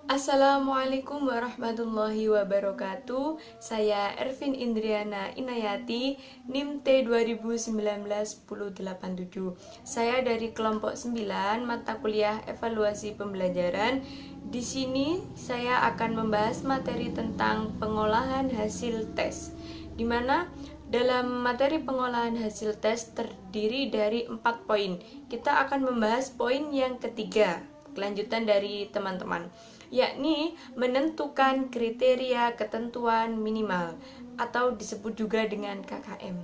Assalamualaikum warahmatullahi wabarakatuh. Saya Ervin Indriana Inayati, NIM T 2019-1087. Saya dari kelompok 9 mata kuliah evaluasi pembelajaran. Di sini saya akan membahas materi tentang pengolahan hasil tes, di mana dalam materi pengolahan hasil tes terdiri dari 4 poin. Kita akan membahas poin yang ketiga, kelanjutan dari teman-teman, yakni menentukan kriteria ketentuan minimal atau disebut juga dengan KKM,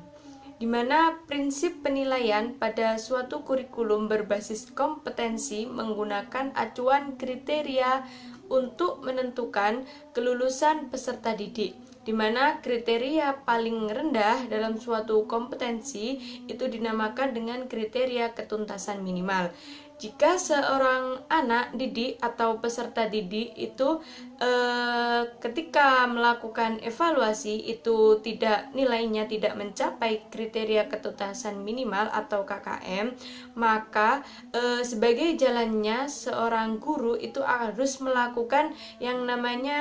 di mana prinsip penilaian pada suatu kurikulum berbasis kompetensi menggunakan acuan kriteria untuk menentukan kelulusan peserta didik, di mana kriteria paling rendah dalam suatu kompetensi itu dinamakan dengan kriteria ketuntasan minimal. Jika seorang anak didik atau peserta didik itu ketika melakukan evaluasi itu nilainya tidak mencapai kriteria ketuntasan minimal atau KKM, maka sebagai jalannya seorang guru itu harus melakukan yang namanya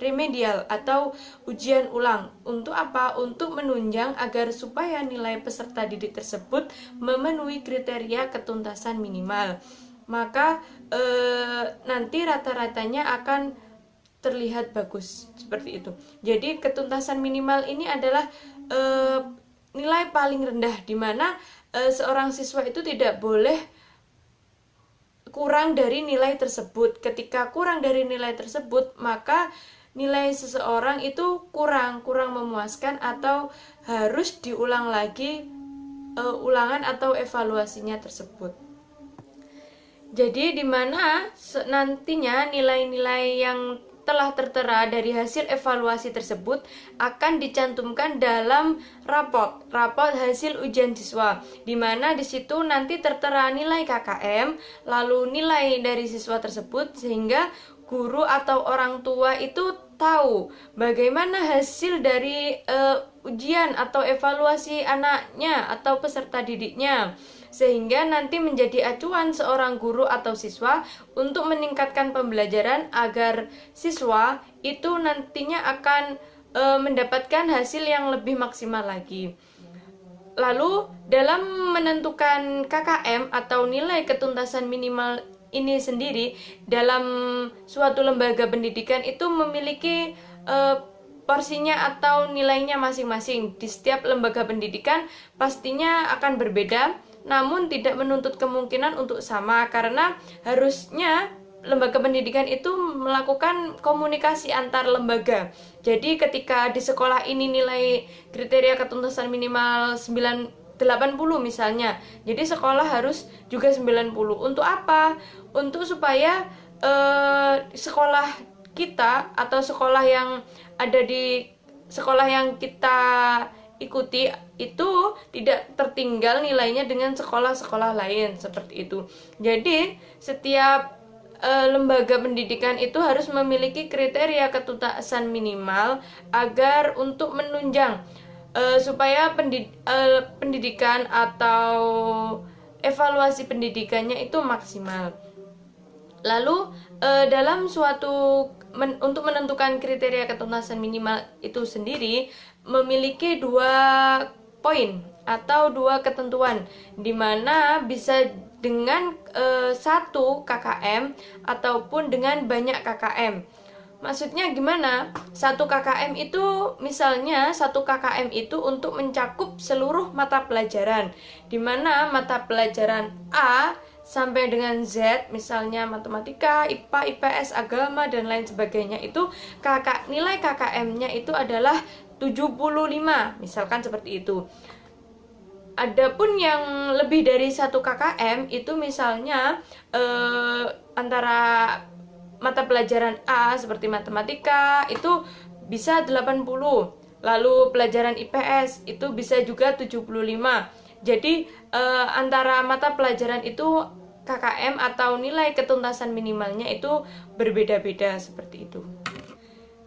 remedial atau ujian ulang. Untuk apa? Untuk menunjang agar supaya nilai peserta didik tersebut memenuhi kriteria ketuntasan minimal. Maka nanti rata-ratanya akan terlihat bagus seperti itu. Jadi ketuntasan minimal ini adalah nilai paling rendah, di mana seorang siswa itu tidak boleh kurang dari nilai tersebut. Ketika kurang dari nilai tersebut, maka nilai seseorang itu kurang memuaskan atau harus diulang lagi ulangan atau evaluasinya tersebut. Jadi di mana nantinya nilai-nilai yang telah tertera dari hasil evaluasi tersebut akan dicantumkan dalam raport hasil ujian siswa, di mana di situ nanti tertera nilai KKM, lalu nilai dari siswa tersebut, sehingga guru atau orang tua itu tahu bagaimana hasil dari ujian atau evaluasi anaknya atau peserta didiknya, sehingga nanti menjadi acuan seorang guru atau siswa untuk meningkatkan pembelajaran agar siswa itu nantinya akan mendapatkan hasil yang lebih maksimal lagi. Lalu dalam menentukan KKM atau nilai ketuntasan minimal ini sendiri, dalam suatu lembaga pendidikan itu memiliki porsinya atau nilainya masing-masing. Di setiap lembaga pendidikan pastinya akan berbeda, namun tidak menuntut kemungkinan untuk sama, karena harusnya lembaga pendidikan itu melakukan komunikasi antar lembaga. Jadi ketika di sekolah ini nilai kriteria ketuntasan minimal 80 misalnya, jadi sekolah harus juga 90. Untuk apa? Untuk supaya sekolah kita atau sekolah yang ada di sekolah yang kita ikuti itu tidak tertinggal nilainya dengan sekolah-sekolah lain, seperti itu. Jadi setiap lembaga pendidikan itu harus memiliki kriteria ketuntasan minimal agar untuk menunjang supaya pendidikan atau evaluasi pendidikannya itu maksimal. Lalu dalam suatu untuk menentukan kriteria ketuntasan minimal itu sendiri memiliki 2 poin atau 2 ketentuan, di mana bisa dengan 1 KKM ataupun dengan banyak KKM. Maksudnya gimana? 1 KKM itu misalnya 1 KKM itu untuk mencakup seluruh mata pelajaran, di mana mata pelajaran A sampai dengan Z, misalnya matematika, IPA, IPS, agama, dan lain sebagainya, itu nilai KKM-nya itu adalah 75, misalkan seperti itu. Adapun yang lebih dari 1 KKM itu misalnya antara mata pelajaran A seperti matematika itu bisa 80, lalu pelajaran IPS itu bisa juga 75. Jadi antara mata pelajaran itu KKM atau nilai ketuntasan minimalnya itu berbeda-beda seperti itu.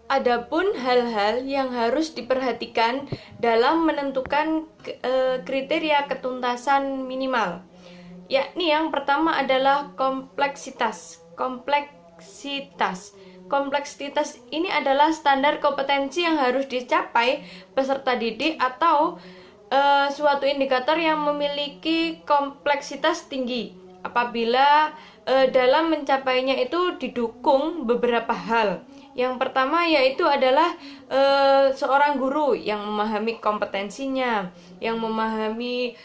Adapun hal-hal yang harus diperhatikan dalam menentukan kriteria ketuntasan minimal, yakni yang pertama adalah kompleksitas. kompleksitas. Kompleksitas ini adalah standar kompetensi yang harus dicapai peserta didik atau suatu indikator yang memiliki kompleksitas tinggi apabila dalam mencapainya itu didukung beberapa hal. Yang pertama yaitu adalah seorang guru yang memahami kompetensinya, yang memahami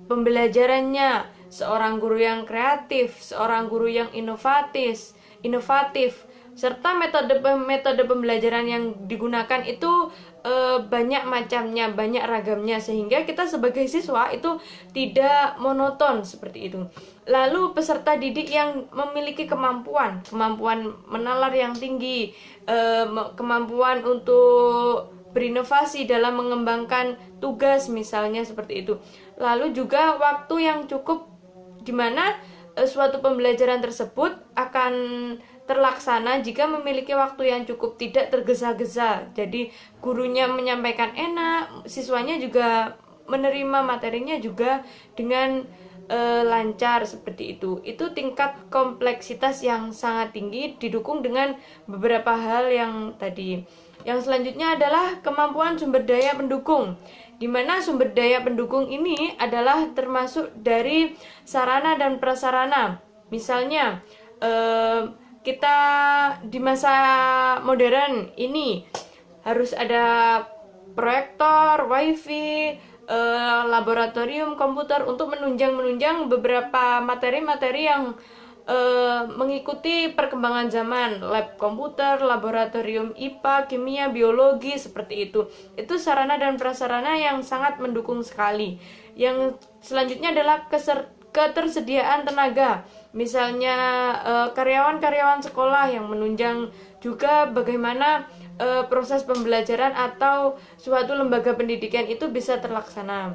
pembelajarannya, seorang guru yang kreatif, seorang guru yang inovatif, serta metode pembelajaran yang digunakan itu banyak macamnya, banyak ragamnya, sehingga kita sebagai siswa itu tidak monoton seperti itu. Lalu peserta didik yang memiliki kemampuan menalar yang tinggi, kemampuan untuk berinovasi dalam mengembangkan tugas misalnya seperti itu. Lalu juga waktu yang cukup di mana suatu pembelajaran tersebut akan terlaksana jika memiliki waktu yang cukup, tidak tergesa-gesa. Jadi gurunya menyampaikan enak, siswanya juga menerima materinya juga dengan lancar seperti itu. Itu tingkat kompleksitas yang sangat tinggi didukung dengan beberapa hal yang tadi. Yang selanjutnya adalah kemampuan sumber daya pendukung, di mana sumber daya pendukung ini adalah termasuk dari sarana dan prasarana. Misalnya kita di masa modern ini harus ada proyektor, wifi, laboratorium komputer untuk menunjang beberapa materi-materi yang mengikuti perkembangan zaman, lab komputer, laboratorium IPA, kimia, biologi, seperti itu. Itu sarana dan prasarana yang sangat mendukung sekali. Yang selanjutnya adalah ketersediaan tenaga. Misalnya karyawan-karyawan sekolah yang menunjang juga bagaimana proses pembelajaran atau suatu lembaga pendidikan itu bisa terlaksana.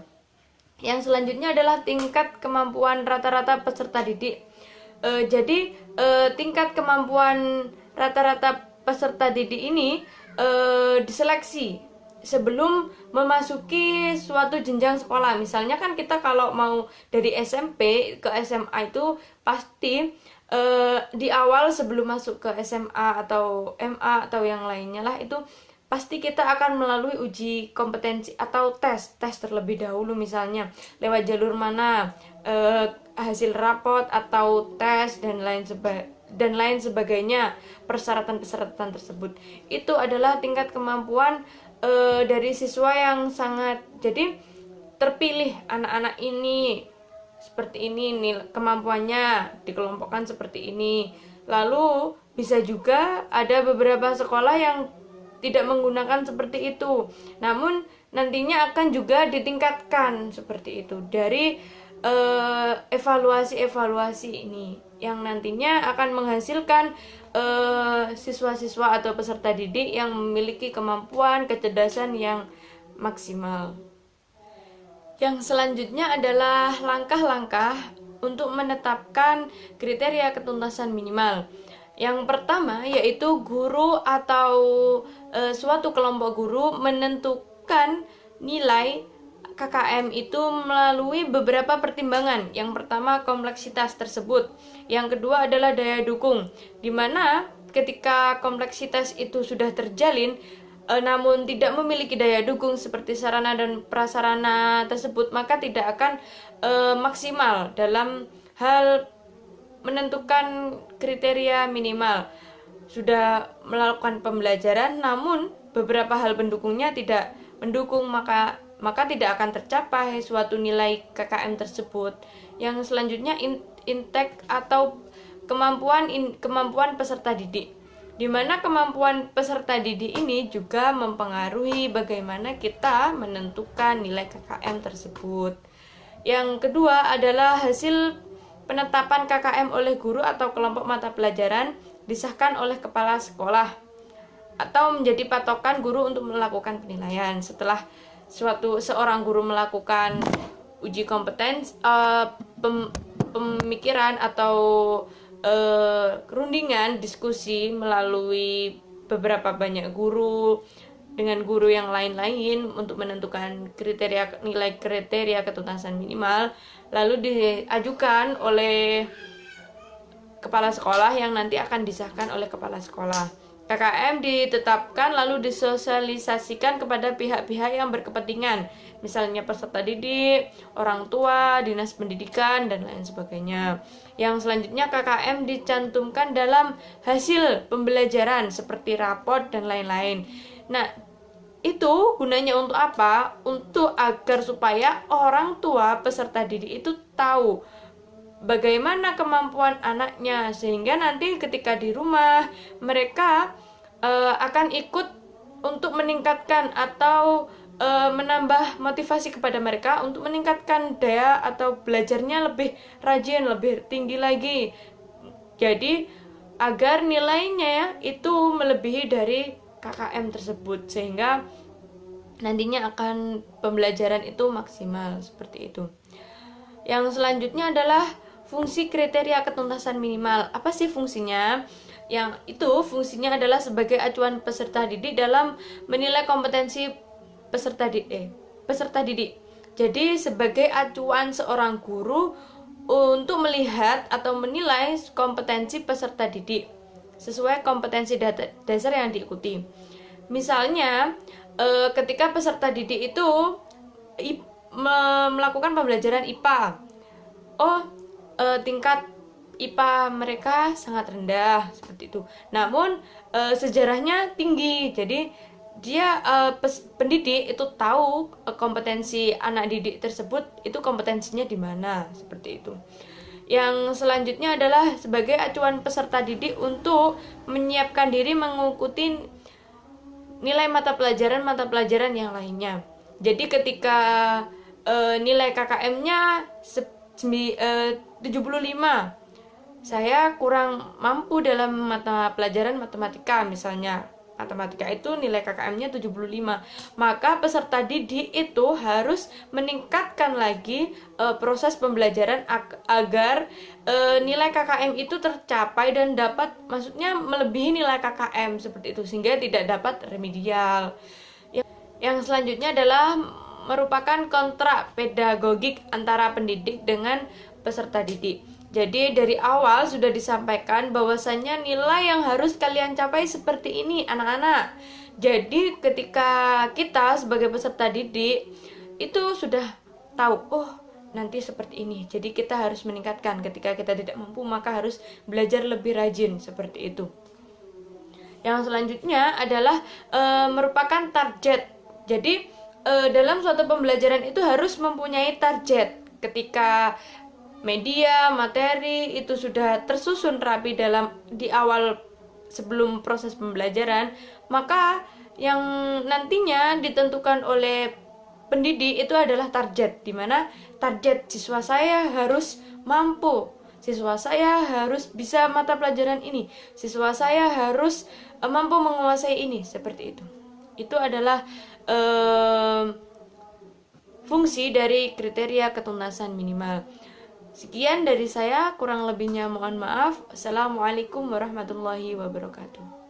Yang selanjutnya adalah tingkat kemampuan rata-rata peserta didik. Jadi tingkat kemampuan rata-rata peserta didik ini diseleksi sebelum memasuki suatu jenjang sekolah. Misalnya kan kita kalau mau dari SMP ke SMA itu pasti di awal sebelum masuk ke SMA atau MA atau yang lainnya lah, itu pasti kita akan melalui uji kompetensi atau tes terlebih dahulu, misalnya lewat jalur mana, hasil rapot atau tes dan lain sebagainya, persyaratan tersebut. Itu adalah tingkat kemampuan dari siswa yang sangat, jadi terpilih anak-anak ini seperti ini kemampuannya dikelompokkan seperti ini. Lalu bisa juga ada beberapa sekolah yang tidak menggunakan seperti itu, namun nantinya akan juga ditingkatkan seperti itu dari evaluasi ini yang nantinya akan menghasilkan siswa-siswa atau peserta didik yang memiliki kemampuan kecerdasan yang maksimal. Yang selanjutnya adalah langkah-langkah untuk menetapkan kriteria ketuntasan minimal. Yang pertama yaitu guru atau suatu kelompok guru menentukan nilai KKM itu melalui beberapa pertimbangan. Yang pertama kompleksitas tersebut. Yang kedua adalah daya dukung, di mana ketika kompleksitas itu sudah terjalin namun tidak memiliki daya dukung seperti sarana dan prasarana tersebut, maka tidak akan maksimal dalam hal menentukan kriteria minimal. Sudah melakukan pembelajaran namun beberapa hal pendukungnya tidak mendukung, maka tidak akan tercapai suatu nilai KKM tersebut. Yang selanjutnya intek atau kemampuan peserta didik, di mana kemampuan peserta didik ini juga mempengaruhi bagaimana kita menentukan nilai KKM tersebut. Yang kedua adalah hasil penetapan KKM oleh guru atau kelompok mata pelajaran disahkan oleh kepala sekolah atau menjadi patokan guru untuk melakukan penilaian. Setelah seorang guru melakukan uji kompetensi, pemikiran atau rundingan diskusi melalui beberapa banyak guru dengan guru yang lain-lain untuk menentukan nilai kriteria ketuntasan minimal, lalu diajukan oleh kepala sekolah yang nanti akan disahkan oleh kepala sekolah. KKM ditetapkan lalu disosialisasikan kepada pihak-pihak yang berkepentingan, misalnya peserta didik, orang tua, dinas pendidikan, dan lain sebagainya. Yang selanjutnya KKM dicantumkan dalam hasil pembelajaran seperti raport dan lain-lain. Nah, itu gunanya untuk apa? Untuk agar supaya orang tua peserta didik itu tahu bagaimana kemampuan anaknya, sehingga nanti ketika di rumah mereka akan ikut untuk meningkatkan atau menambah motivasi kepada mereka untuk meningkatkan daya atau belajarnya lebih rajin, lebih tinggi lagi. Jadi agar nilainya itu melebihi dari KKM tersebut, sehingga nantinya akan pembelajaran itu maksimal seperti itu. Yang selanjutnya adalah fungsi kriteria ketuntasan minimal. Apa sih fungsinya? Yang itu fungsinya adalah sebagai acuan peserta didik dalam menilai kompetensi peserta didik. Jadi sebagai acuan seorang guru untuk melihat atau menilai kompetensi peserta didik sesuai kompetensi dasar yang diikuti. Misalnya ketika peserta didik itu melakukan pembelajaran IPA, tingkat IPA mereka sangat rendah seperti itu. Namun sejarahnya tinggi, jadi dia pendidik itu tahu kompetensi anak didik tersebut itu kompetensinya di mana seperti itu. Yang selanjutnya adalah sebagai acuan peserta didik untuk menyiapkan diri mengikuti nilai mata pelajaran yang lainnya. Jadi ketika nilai KKM-nya 75, saya kurang mampu dalam mata pelajaran matematika, misalnya matematika itu nilai KKM-nya 75, maka peserta didik itu harus meningkatkan lagi proses pembelajaran agar nilai KKM itu tercapai dan dapat, maksudnya melebihi nilai KKM seperti itu, sehingga tidak dapat remedial. Yang selanjutnya adalah merupakan kontrak pedagogik antara pendidik dengan peserta didik. Jadi dari awal sudah disampaikan bahwasannya nilai yang harus kalian capai seperti ini anak-anak. Jadi ketika kita sebagai peserta didik itu sudah tahu, nanti seperti ini. Jadi kita harus meningkatkan. Ketika kita tidak mampu maka harus belajar lebih rajin seperti itu. Yang selanjutnya adalah merupakan target. Jadi dalam suatu pembelajaran itu harus mempunyai target. Ketika media, materi itu sudah tersusun rapi di awal sebelum proses pembelajaran, maka yang nantinya ditentukan oleh pendidik itu adalah target, di mana target siswa saya harus mampu, siswa saya harus bisa mata pelajaran ini, siswa saya harus mampu menguasai ini, seperti itu. Itu adalah fungsi dari kriteria ketuntasan minimal. Sekian dari saya, kurang lebihnya mohon maaf. Assalamualaikum warahmatullahi wabarakatuh.